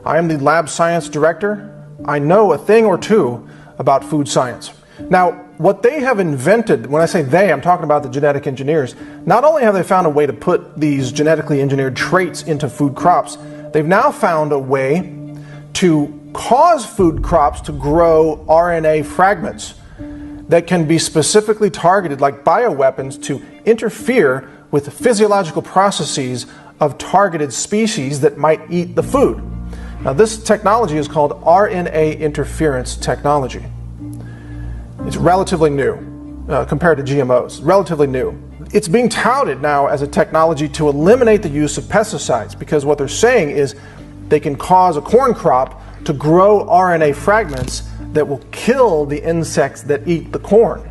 I am the lab science director. I know a thing or two about food science. Now, what they have invented, when I say they, I'm talking about the genetic engineers, not only have they found a way to put these genetically engineered traits into food crops, they've now found a way to cause food crops to grow RNA fragments that can be specifically targeted like bioweapons to interfere with the physiological processes of targeted species that might eat the food. Now, this technology is called RNA Interference Technology. It's relatively new compared to GMOs, relatively new. It's being touted now as a technology to eliminate the use of pesticides, because what they're saying is they can cause a corn crop to grow RNA fragments that will kill the insects that eat the corn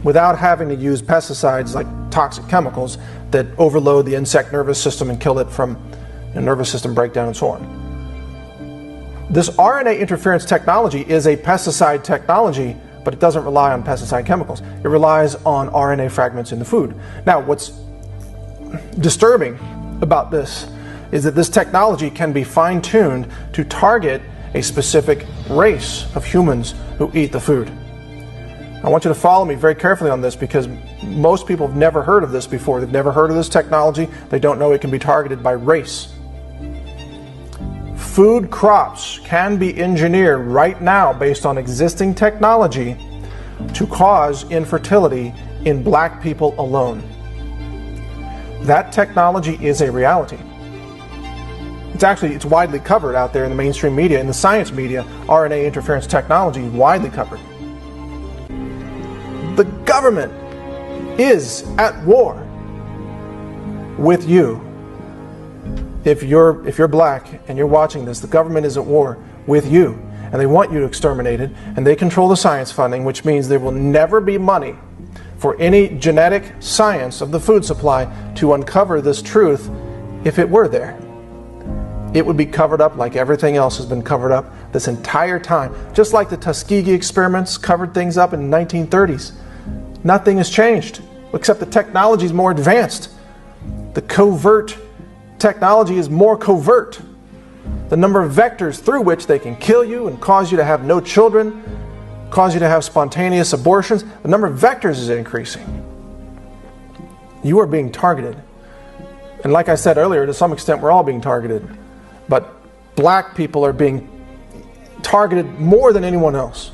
without having to use pesticides like toxic chemicals that overload the insect nervous system and kill it from a nervous system breakdown and so on. This RNA interference technology is a pesticide technology, but it doesn't rely on pesticide chemicals. It relies on RNA fragments in the food. Now, what's disturbing about this is that this technology can be fine-tuned to target a specific race of humans who eat the food. I want you to follow me very carefully on this, because most people have never heard of this before. They've never heard of this technology. They don't know it can be targeted by race. Food crops can be engineered right now based on existing technology to cause infertility in black people alone. That technology is a reality. It's widely covered out there in the mainstream media, in the science media. RNA interference technology is widely covered. The government is at war with you. If you're black and you're watching this, the government is at war with you, and they want you exterminated, and they control the science funding, which means there will never be money for any genetic science of the food supply to uncover this truth. If it were there, it would be covered up like everything else has been covered up this entire time. Just like the Tuskegee experiments covered things up in the 1930s. Nothing has changed, except the technology is more advanced. The covert technology is more covert. The number of vectors through which they can kill you and cause you to have no children, cause you to have spontaneous abortions, the number of vectors is increasing. You are being targeted. And like I said earlier, to some extent we're all being targeted. But black people are being targeted more than anyone else.